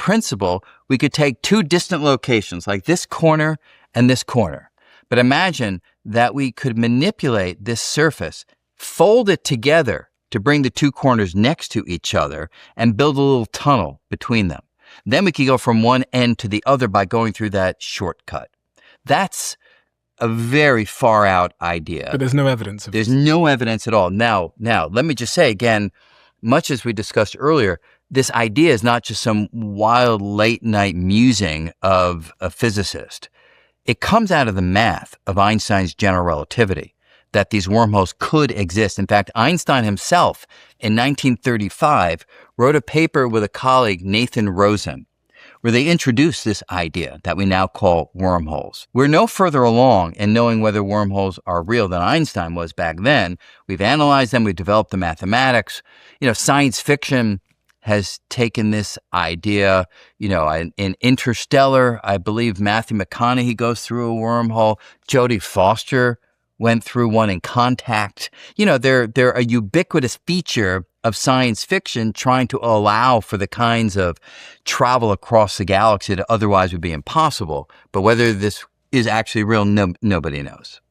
principle, we could take two distant locations, like this corner and this corner. But imagine that we could manipulate this surface, fold it together to bring the two corners next to each other and build a little tunnel between them. Then we could go from one end to the other by going through that shortcut. That's a very far out idea. But there's no evidence of There's no evidence at all. Now, let me just say again, much as we discussed earlier, this idea is not just some wild late night musing of a physicist. It comes out of the math of Einstein's general relativity, that these wormholes could exist. In fact, Einstein himself in 1935 wrote a paper with a colleague, Nathan Rosen, where they introduced this idea that we now call wormholes. We're no further along in knowing whether wormholes are real than Einstein was back then. We've analyzed them. We've developed the mathematics. Science fiction has taken this idea, in Interstellar, I believe Matthew McConaughey goes through a wormhole. Jodie Foster went through one in Contact. They're a ubiquitous feature of science fiction trying to allow for the kinds of travel across the galaxy that otherwise would be impossible. But whether this is actually real, nobody knows.